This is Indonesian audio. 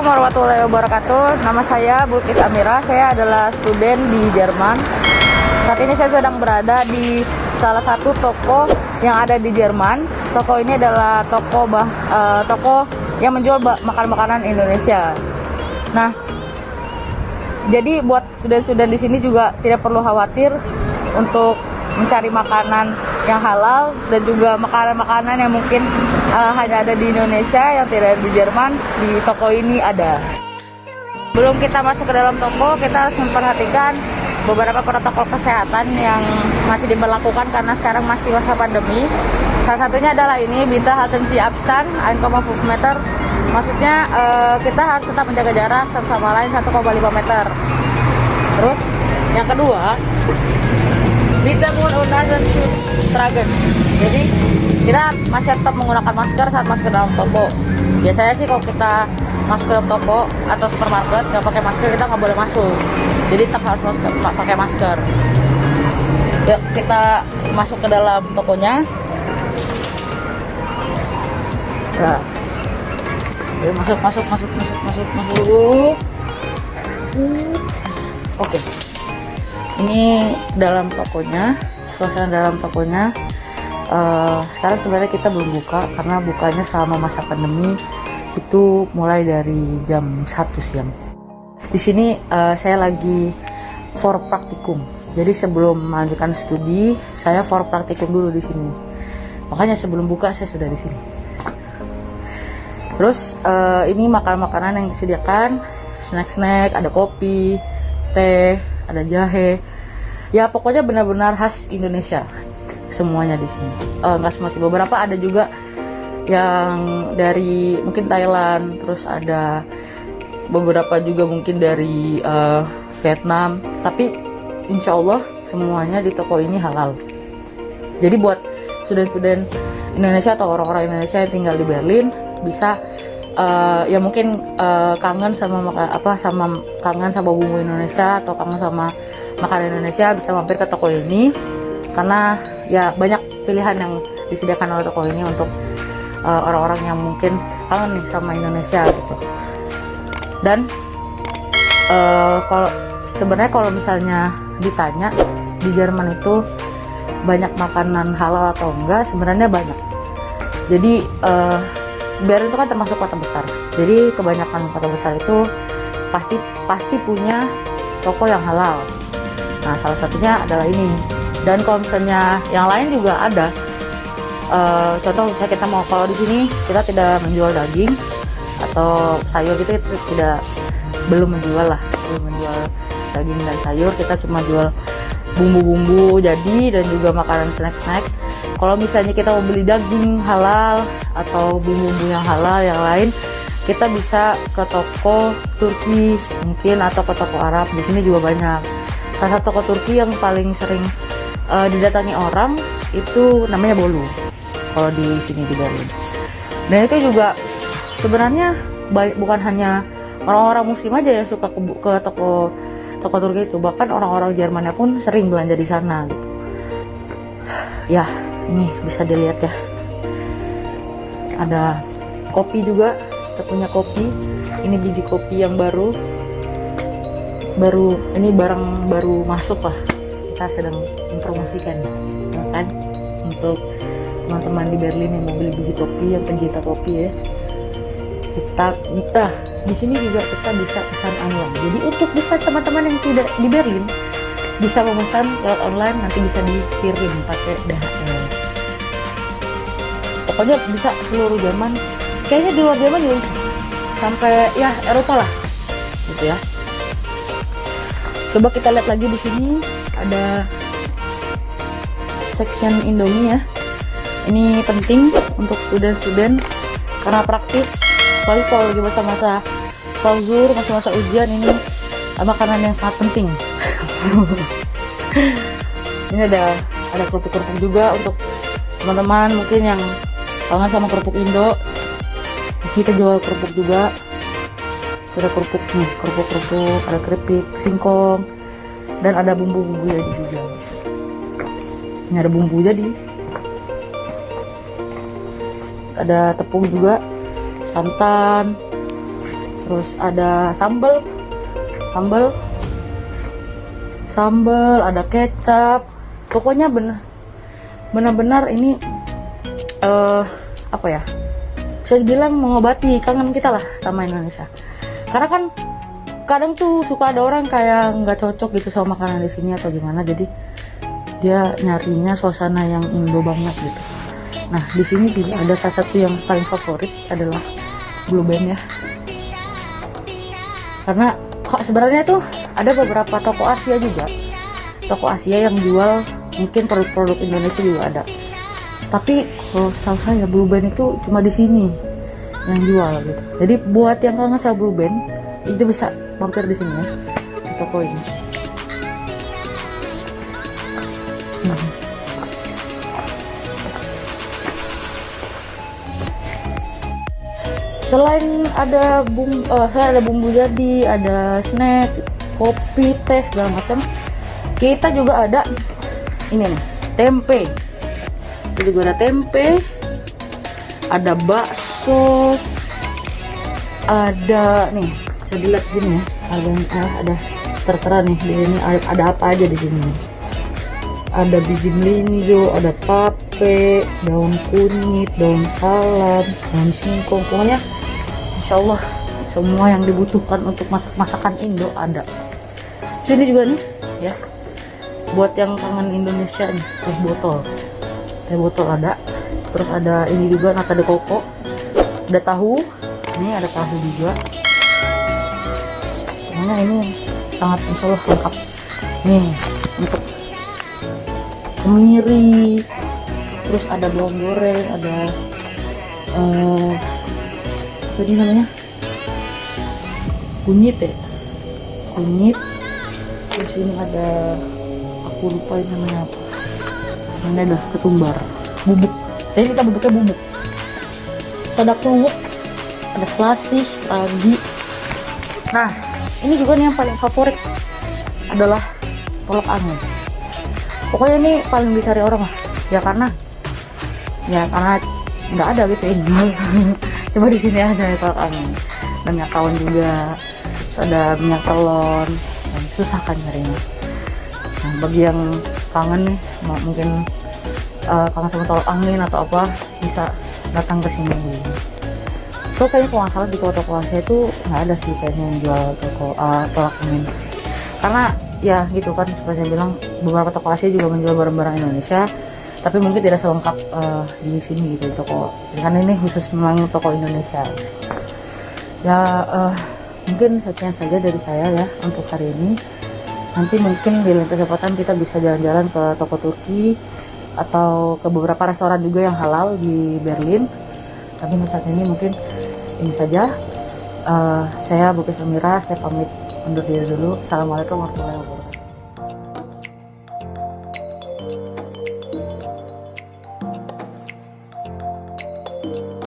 Assalamualaikum warahmatullahi wabarakatuh. Nama saya Bulkis Amira. Saya adalah student di Jerman. Saat ini saya sedang berada di salah satu toko yang ada di Jerman. Toko ini adalah toko yang menjual makanan-makanan Indonesia. Nah, jadi buat student-student di sini juga tidak perlu khawatir untuk mencari makanan yang halal dan juga makanan-makanan yang mungkin hanya ada di Indonesia yang tidak ada di Jerman. Di toko ini ada. Belum kita masuk ke dalam toko, kita harus memperhatikan beberapa protokol kesehatan yang masih diberlakukan karena sekarang masih masa pandemi. Salah satunya adalah ini, bitte halten Sie Abstand 1,5 meter. Maksudnya kita harus tetap menjaga jarak satu sama lain 1,5 meter. Terus yang kedua, bitte Mund und Nasenschutz tragen. Jadi kita masih tetap menggunakan masker saat masuk ke dalam toko. Biasanya sih kalau kita masuk ke dalam toko atau supermarket nggak pakai masker, kita nggak boleh masuk. Jadi tetap harus pakai masker. Yuk kita masuk ke dalam tokonya. Nah, yuk, masuk. Oke. Ini dalam tokonya, suasana dalam tokonya. Sekarang sebenarnya kita belum buka karena bukanya selama masa pandemi itu mulai dari jam 1 siang. Di sini saya lagi for praktikum. Jadi sebelum melanjutkan studi, saya for praktikum dulu di sini. Makanya sebelum buka saya sudah di sini. Terus ini makanan-makanan yang disediakan, snack-snack, ada kopi, teh, ada jahe. Ya pokoknya benar-benar khas Indonesia semuanya di sini. Nggak semua sih, beberapa ada juga yang dari mungkin Thailand, terus ada beberapa juga mungkin dari Vietnam. Tapi insya Allah semuanya di toko ini halal. Jadi buat student-student Indonesia atau orang-orang Indonesia yang tinggal di Berlin bisa ya mungkin kangen sama kangen sama bumbu Indonesia atau kangen sama makanan Indonesia, bisa mampir ke toko ini karena ya banyak pilihan yang disediakan oleh toko ini untuk orang-orang yang mungkin kangen nih sama Indonesia gitu. Dan kalau misalnya ditanya di Jerman itu banyak makanan halal atau enggak, sebenarnya banyak. Jadi Berlin itu kan termasuk kota besar. Jadi kebanyakan kota besar itu pasti punya toko yang halal. Nah, salah satunya adalah ini. Dan kalau misalnya yang lain juga ada. Contoh misalnya kita mau, kalau di sini kita tidak menjual daging atau sayur gitu, belum menjual daging dan sayur. Kita cuma jual bumbu-bumbu jadi dan juga makanan snack-snack. Kalau misalnya kita mau beli daging halal atau bumbu-bumbu yang halal yang lain, kita bisa ke toko Turki mungkin atau ke toko Arab. Di sini juga banyak. Salah satu toko Turki yang paling sering didatangi orang itu namanya Bolu. Kalau di sini di Berlin. Dan itu juga sebenarnya bukan hanya orang-orang Muslim aja yang suka ke toko Turki itu, bahkan orang-orang Jermannya pun sering belanja di sana gitu. Ya, ini bisa dilihat ya. Ada kopi juga, kita punya kopi. Ini biji kopi yang baru, ini barang baru masuk lah. Kita sedang mempromosikan, ya kan, untuk teman-teman di Berlin yang mau beli biji kopi, yang pencinta kopi ya. Kita di sini juga kita bisa pesan online. Jadi untuk bukan teman-teman yang tidak di Berlin, bisa memesan lewat online, nanti bisa dikirim pakai DHL. Pokoknya bisa seluruh Jerman. Kayaknya di luar Jerman juga bisa. Sampai ya Eropa lah, gitu ya. Coba kita lihat lagi di sini ada section Indomie ya. Ini penting untuk student-student karena praktis. Apalagi kalau lagi masa-masa klausur, masa-masa ujian, ini makanan yang sangat penting. Ini ada kerupuk-kerupuk juga untuk teman-teman mungkin yang kangen sama kerupuk Indo. Di sini kita jual kerupuk juga. Sudah kerupuk nih, kerupuk, ada keripik, singkong, dan ada bumbu-bumbu jadi juga. Ini ada bumbu jadi. Ada tepung juga, santan, terus ada sambal, ada kecap. Pokoknya benar-benar ini apa ya, bisa dibilang mengobati kangen kita lah sama Indonesia. Karena kan kadang tuh suka ada orang kayak nggak cocok gitu sama makanan di sini atau gimana, jadi dia nyarinya suasana yang Indo banget gitu. Nah di sini juga ada salah satu yang paling favorit adalah Blue Band ya, karena kok sebenarnya tuh ada beberapa toko Asia juga, toko Asia yang jual mungkin produk-produk Indonesia juga ada, tapi kalau setahu saya Blue Band itu cuma di sini yang jual gitu. Jadi buat yang kangen sama Blue Band itu bisa mampir di sini ya, di toko ini. Selain ada bumbu jadi, ada snack, kopi, teh segala macam, kita juga ada ini nih, tempe. Kita juga ada tempe, ada bakso, ada nih, saya dilihat sini ya, ada tertera nih di sini ada apa aja di sini. Ada biji melinjo, ada tape, daun kunyit, daun salam, daun singkong, pokoknya Insya Allah semua yang dibutuhkan untuk masakan Indo ada. Sini juga nih ya, buat yang kangen Indonesia nih, teh botol ada. Terus ada ini juga nata de coco, ada tahu, ini ada tahu juga. Pokoknya ini sangat Insya Allah lengkap nih untuk kemiri. Terus ada bawang goreng, ada apa ini namanya, kunyit. Terus ini ada, aku lupa ini namanya apa, ini ada ketumbar, bubuk, jadi kita bentuknya bubuk. Terus ada kluwuk, ada selasih, ragi. Nah ini juga nih yang paling favorit adalah tolok angin. Pokoknya ini paling dicari orang lah ya, karena nggak ada gitu ya. Cuma di sini aja tolak angin. Dan minyak tawon juga, terus ada minyak telon, dan susah kan nyarinya. Nah bagi yang kangen nih, mungkin kangen sama tolak angin atau apa, bisa datang ke sini dulu. Tuh kayaknya kalau nggak salah di toko Asia itu nggak ada sih kayaknya yang jual tolak angin. Karena ya gitu kan, seperti saya bilang, beberapa toko Asia juga menjual barang-barang Indonesia, tapi mungkin tidak selengkap di sini gitu, toko. Karena ini khusus memang toko Indonesia. Ya mungkin sekian saja dari saya ya untuk hari ini. Nanti mungkin di lain kesempatan kita bisa jalan-jalan ke toko Turki atau ke beberapa restoran juga yang halal di Berlin. Tapi untuk saat ini mungkin ini saja. Saya Bukis Amira, saya pamit undur diri dulu. Assalamualaikum warahmatullahi wabarakatuh.